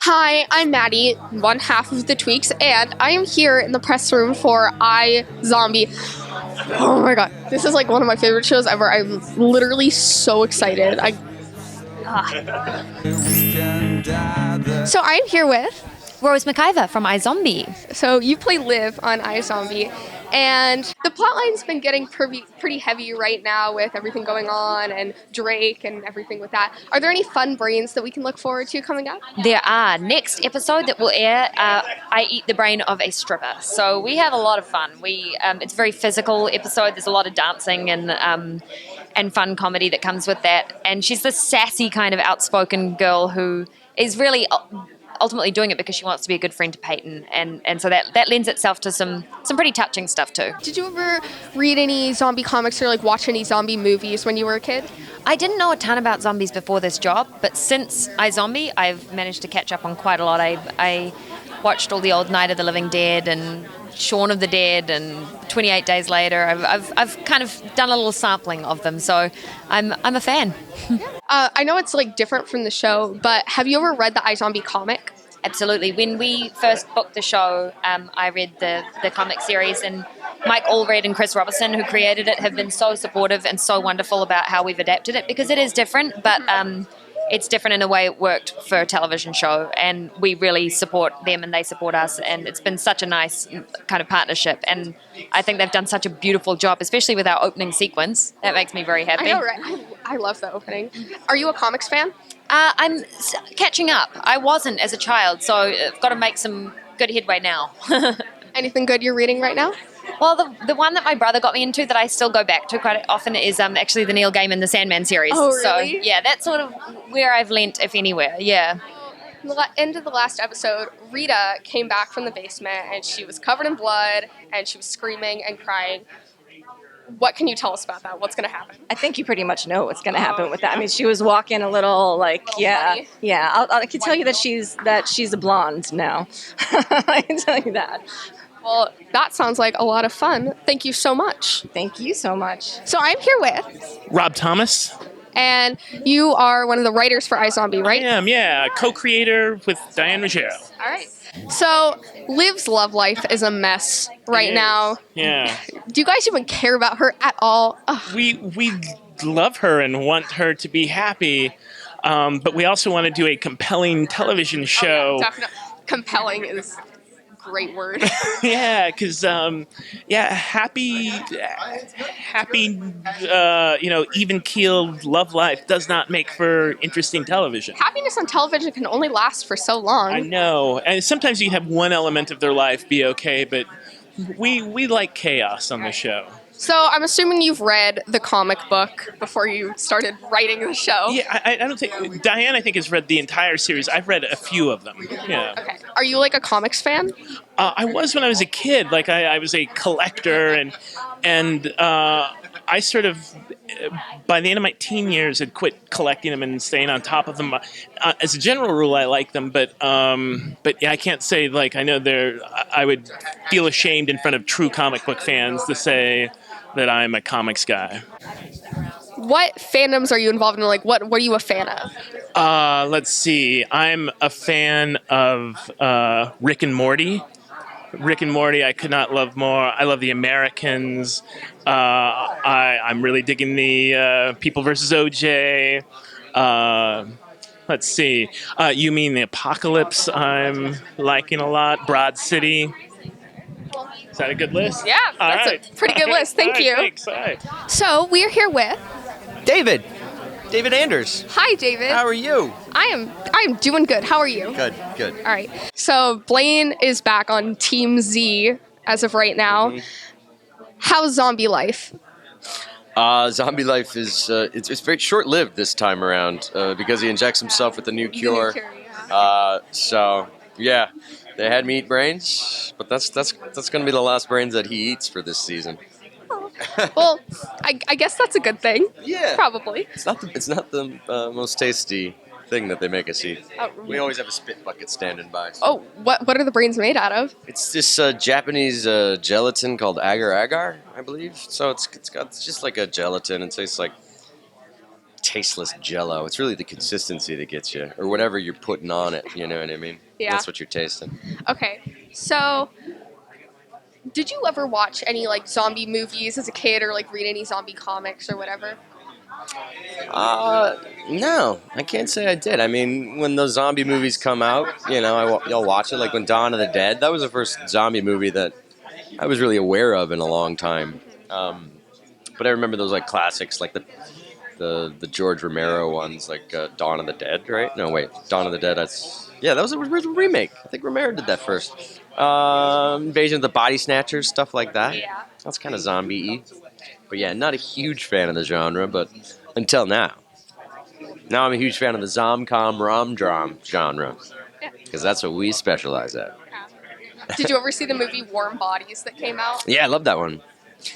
Hi, I'm Maddy, one half of the Tweeks, and I am here in the press room for iZombie. Oh my god, this is like one of my favorite shows ever. I'm literally so excited. So I'm here with. Mclver from iZombie. So you play Liv on iZombie, and the plotline's been getting pretty heavy right now with everything going on and Drake and everything with that. Are there any fun brains that we can look forward to coming up? There are. Next episode that will air, I eat the brain of a stripper. So we have a lot of fun. It's a very physical episode. There's a lot of dancing and fun comedy that comes with that. And she's this sassy kind of outspoken girl who is really ultimately doing it because she wants to be a good friend to Peyton, and so that lends itself to some pretty touching stuff too. Did you ever read any zombie comics or like watch any zombie movies when you were a kid? I didn't know a ton about zombies before this job, but since iZombie, I've managed to catch up on quite a lot. I watched all the old Night of the Living Dead and Shaun of the Dead and 28 Days Later. I've kind of done a little sampling of them, so I'm a fan. I know it's like different from the show, but have you ever read the iZombie comic? Absolutely. When we first booked the show, I read the comic series, and Michalka and Chris Robertson, who created it, have been so supportive and so wonderful about how we've adapted it, because it is different, but it's different in a way it worked for a television show, and we really support them and they support us, and it's been such a nice kind of partnership, and I think they've done such a beautiful job, especially with our opening sequence. That makes me very happy. I know, right? I love the opening. Are you a comics fan? I'm catching up. I wasn't as a child, so I've got to make some good headway now. Anything good you're reading right now? Well, the one that my brother got me into that I still go back to quite often is actually the Neil Gaiman The Sandman series. Oh, really? So, yeah, that's sort of where I've lent, if anywhere, yeah. In the end of the last episode, Rita came back from the basement and she was covered in blood and she was screaming and crying. What can you tell us about that? What's going to happen? I think you pretty much know what's going to happen with that. I mean, she was walking a little like, funny. yeah. I can tell you that she's a blonde now. I can tell you that. Well, that sounds like a lot of fun. Thank you so much. Thank you so much. So I'm here with Rob Thomas. And you are one of the writers for iZombie, right? I am, yeah. Co-creator with Diane Ruggiero. All right. So Liv's love life is a mess right now. Yeah. Do you guys even care about her at all? Ugh. We love her and want her to be happy, but we also want to do a compelling television show. Oh, yeah, definitely. Compelling is a great word. Yeah, because happy, even-keeled love life does not make for interesting television. Happiness on television can only last for so long. I know, and sometimes you have one element of their life be okay, but we like chaos on the show. So I'm assuming you've read the comic book before you started writing the show. Yeah, I don't think Diane, I think, has read the entire series. I've read a few of them. Yeah. Okay. Are you like a comics fan? I was when I was a kid. Like I was a collector, and I sort of by the end of my teen years had quit collecting them and staying on top of them. As a general rule, I like them, but yeah, I can't say like I know I would feel ashamed in front of true comic book fans to say that I'm a comics guy. What fandoms are you involved in? Like, what are you a fan of? Let's see. I'm a fan of Rick and Morty. Rick and Morty, I could not love more. I love The Americans. I'm really digging the People versus OJ. Let's see. You mean The Apocalypse? I'm liking a lot. Broad City. Is that a good list? Yeah, that's a pretty good list. Thank you. Thanks. All right. So we're here with David Anders. Hi, David. How are you? I am doing good. How are you? Good. All right. So Blaine is back on Team Z as of right now. Mm-hmm. How's zombie life? Zombie life is it's very short-lived this time around because he injects himself with a new cure. So yeah, they had me eat brains, but that's going to be the last brains that he eats for this season. Well, I guess that's a good thing. Yeah, Probably. It's not the most tasty thing that they make us eat. We always have a spit bucket standing by. So. Oh, what are the brains made out of? It's this Japanese gelatin called agar-agar, I believe. So it's just like a gelatin. It tastes like tasteless Jello. It's really the consistency that gets you, or whatever you're putting on it. You know what I mean? Yeah. That's what you're tasting. Okay, so did you ever watch any like zombie movies as a kid, or like read any zombie comics or whatever? No, I can't say I did. I mean, when those zombie movies come out, you'll watch it. Like when Dawn of the Dead, that was the first zombie movie that I was really aware of in a long time. But I remember those like classics, like the George Romero ones, like Dawn of the Dead, right? No, wait, Dawn of the Dead. That was a remake. I think Romero did that first. Invasion of the Body Snatchers, stuff like that. Yeah. That's kind of zombie-y. But yeah, not a huge fan of the genre, but until now. Now I'm a huge fan of the Zomcom rom-dram genre, because that's what we specialize at. Did you ever see the movie Warm Bodies that came out? Yeah, I love that one.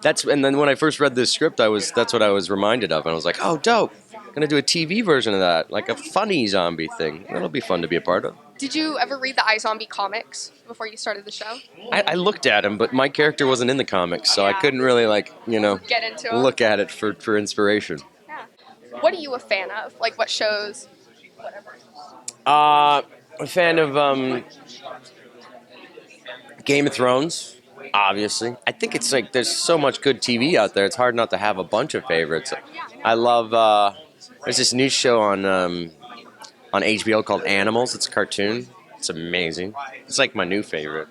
And then when I first read this script, that's what I was reminded of, and I was like, oh, dope. I'm gonna do a TV version of that, like a funny zombie thing. That'll be fun to be a part of. Did you ever read the iZombie comics before you started the show? I looked at him, but my character wasn't in the comics, so I couldn't really Get into them? look at it for inspiration. Yeah. What are you a fan of? Like what shows? Whatever. I'm a fan of Game of Thrones, obviously. I think it's like there's so much good TV out there. It's hard not to have a bunch of favorites. I love. There's this new show on HBO called Animals. It's a cartoon. It's amazing. It's like my new favorite.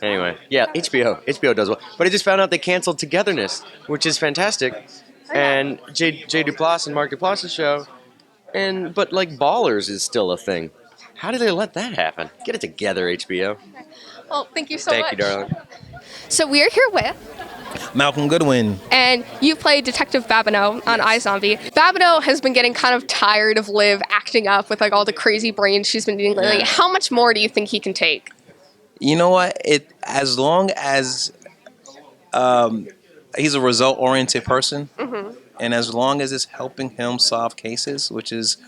Anyway, yeah, HBO does well. But I just found out they canceled Togetherness, which is fantastic. And Jay Duplass and Mark Duplass' show. But like Ballers is still a thing. How did they let that happen? Get it together, HBO. Well, thank you so much. Thank you, darling. So we're here with Malcolm Goodwin. and you played Detective Barbineaux on iZombie. Barbineaux has been getting kind of tired of Liv acting up with like all the crazy brains she's been doing lately. Yeah. How much more do you think he can take? You know what? As long as he's a result-oriented person, and as long as it's helping him solve cases, which is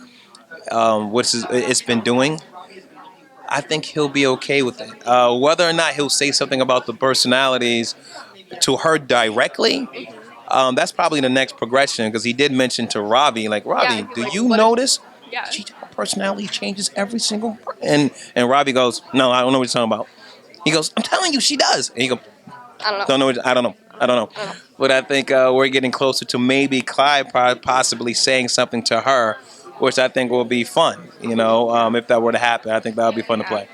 it's been doing, I think he'll be okay with it. Whether or not he'll say something about the personalities to her directly, that's probably the next progression, because he did mention to Robbie, like, Robbie, do you notice? Yeah. Her personality changes every single. And Robbie goes, no, I don't know what you're talking about. He goes, I'm telling you, she does. And he goes, I don't know. I don't know. But I think we're getting closer to maybe Clive possibly saying something to her, which I think will be fun. If that were to happen, I think that would be fun to play.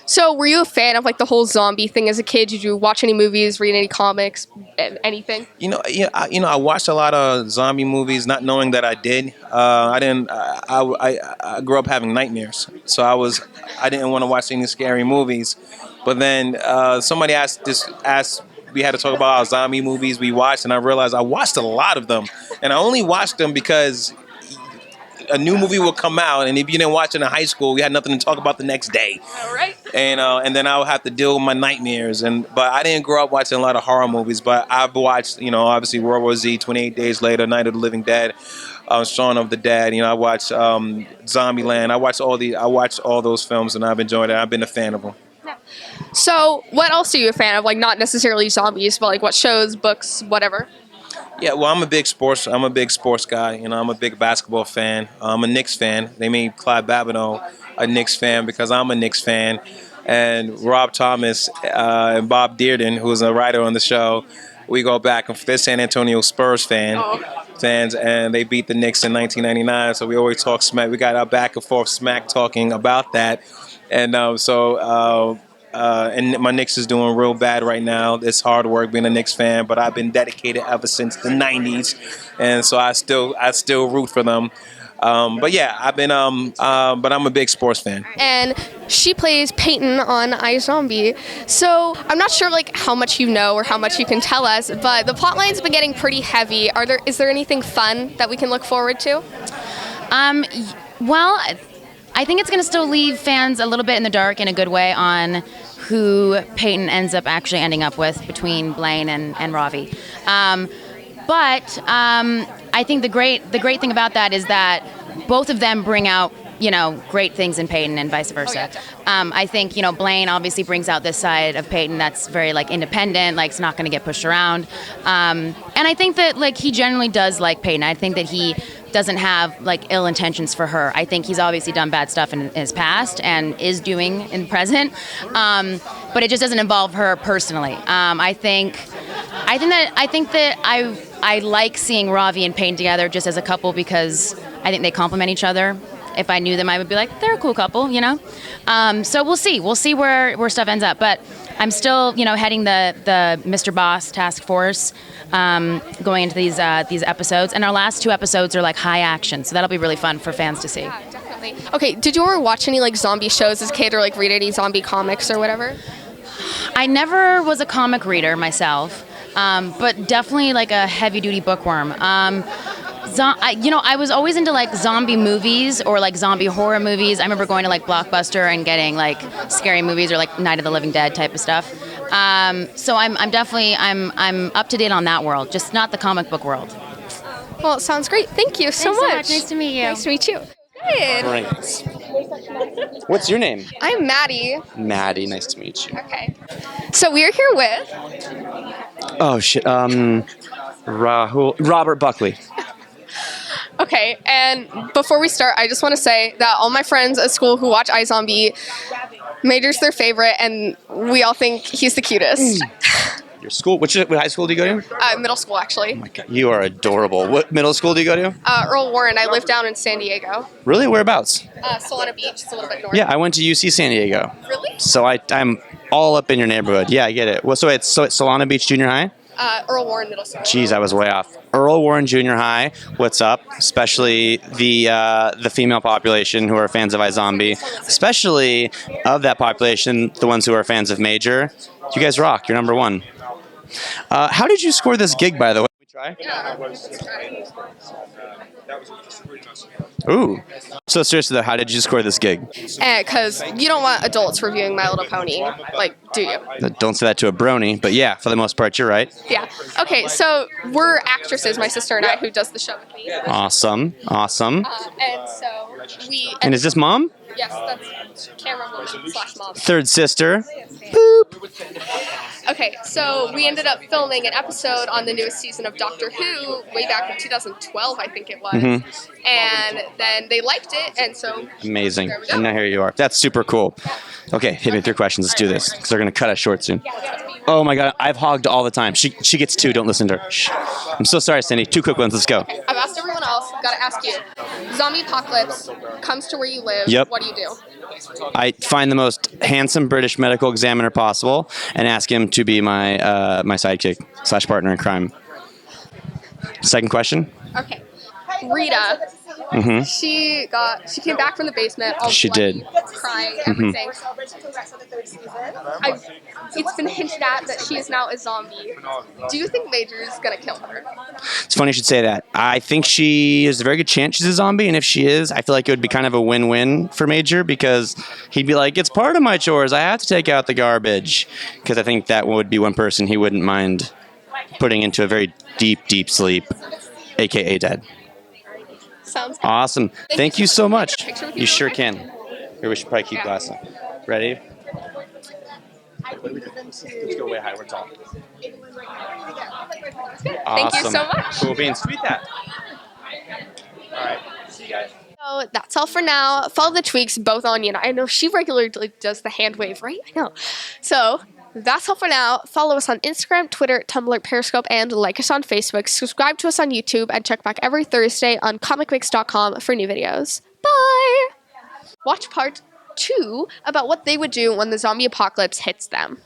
So were you a fan of like the whole zombie thing as a kid? Did you watch any movies, read any comics, anything? I watched a lot of zombie movies, not knowing that I did. I didn't. I grew up having nightmares, so I didn't want to watch any scary movies. But then somebody asked. We had to talk about our zombie movies we watched, and I realized I watched a lot of them, and I only watched them because a new movie will come out, and if you didn't watch it in high school, we had nothing to talk about the next day. All right. And then I would have to deal with my nightmares. But I didn't grow up watching a lot of horror movies. But I've watched, obviously World War Z, 28 Days Later, Night of the Living Dead, Shaun of the Dead. I watched Zombieland. I watched all those films, and I've enjoyed it. I've been a fan of them. So what else are you a fan of? Like not necessarily zombies, but like what shows, books, whatever. Yeah, well, I'm a big sports guy. I'm a big basketball fan. I'm a Knicks fan. They made Clive Barbineaux a Knicks fan because I'm a Knicks fan. And Rob Thomas and Bob Dearden, who is a writer on the show, we go back and they're San Antonio Spurs fans, and they beat the Knicks in 1999. So we always talk smack. We got our back and forth smack talking about that. And and my Knicks is doing real bad right now. It's hard work being a Knicks fan, but I've been dedicated ever since the 90s, and so I still root for them. But yeah, but I'm a big sports fan. And she plays Peyton on iZombie. So I'm not sure like how much you know or how much you can tell us, but the plotline's been getting pretty heavy. Is there anything fun that we can look forward to? Well, I think it's going to still leave fans a little bit in the dark in a good way on who Peyton ends up actually ending up with between Blaine and Ravi. But I think the great thing about that is that both of them bring out great things in Peyton and vice versa. I think Blaine obviously brings out this side of Peyton that's very like independent, like it's not going to get pushed around. And I think that like he generally does like Peyton. I think that he doesn't have like ill intentions for her. I think he's obviously done bad stuff in his past and is doing in present, but it just doesn't involve her personally. I think that I like seeing Ravi and Peyton together just as a couple because I think they complement each other. If I knew them, I would be like, they're a cool couple, you know? So we'll see. We'll see where stuff ends up. But I'm still, you know, heading the Mr. Boss task force going into these episodes. And our last 2 episodes are like high action. So that'll be really fun for fans to see. Yeah, definitely. Okay, did you ever watch any like zombie shows as a kid or like read any zombie comics or whatever? I never was a comic reader myself, but definitely like a heavy-duty bookworm. I was always into like zombie movies or like zombie horror movies. I remember going to like Blockbuster and getting like scary movies or like Night of the Living Dead type of stuff. So I'm definitely I'm up to date on that world, just not the comic book world. Well, it sounds great. Thank you so Thanks so much. much. Nice to meet you. Nice to meet you. Good. Great. What's your name? I'm Maddy. Maddy. Nice to meet you. Okay. So we are here with Oh shit. Robert Buckley. Okay, and before we start, I just want to say that all my friends at school who watch iZombie, Major's their favorite, and we all think he's the cutest. Your school? What high school do you go to? Middle school, actually. Oh my god, you are adorable. What middle school do you go to? Earl Warren. I live down in San Diego. Really? Whereabouts? Solana Beach. It's a little bit north. Yeah, I went to UC San Diego. Really? So I'm all up in your neighborhood. Yeah, I get it. Well, so it's Solana Beach Junior High? Earl Warren Middle School. Jeez, I was way off. Earl Warren Junior High, what's up? Especially the female population who are fans of iZombie, especially of that population, the ones who are fans of Major. You guys rock. You're number 1. How did you score this gig, by the way? Try? Yeah. Ooh. So seriously though, how did you score this gig? Because you don't want adults reviewing My Little Pony, like, do you? Don't say that to a brony, but yeah, for the most part, you're right. Yeah. Okay, so we're actresses, my sister and I, who does the show with me. Awesome. Awesome. And so we... And is this mom? Yes, that's camera woman / mom. Third sister. Boop. Okay, so we ended up filming an episode on the newest season of Doctor Who way back in 2012, I think it was. Mm-hmm. And then they liked it, and so... Amazing. And now here you are. That's super cool. Okay, hit me with your questions. Let's do this, because they're going to cut us short soon. Oh my god, I've hogged all the time. She gets 2, don't listen to her. Shh. I'm so sorry, Cindy. 2 quick ones, let's go. Okay, I've asked everyone else, gotta ask you. Zombie apocalypse comes to where you live, Yep. What do you do? I find the most handsome British medical examiner possible and ask him to be my my sidekick / partner in crime. Second question? Okay. Rita, she came back from the basement. All She bloody, did. Crying, everything. It's been hinted at that she is now a zombie. Do you think Major's gonna kill her? It's funny you should say that. I think there's a very good chance she's a zombie, and if she is, I feel like it would be kind of a win-win for Major because he'd be like, it's part of my chores. I have to take out the garbage. Because I think that would be one person he wouldn't mind putting into a very deep, deep sleep, a.k.a. dead. Sounds good. Awesome. Thank you so much. Take a picture with You sure okay? can. Here, we should probably keep glass on. Ready? Let's go way high. We're tall. Thank you so much. Cool beans. Tweet that. All right. See you guys. So that's all for now. Follow the Tweeks both on, I know she regularly does the hand wave, right? I know. So that's all for now. Follow us on Instagram, Twitter, Tumblr, Periscope, and like us on Facebook. Subscribe to us on YouTube and check back every Thursday on ComicMix.com for new videos. Bye! Watch part 2 about what they would do when the zombie apocalypse hits them.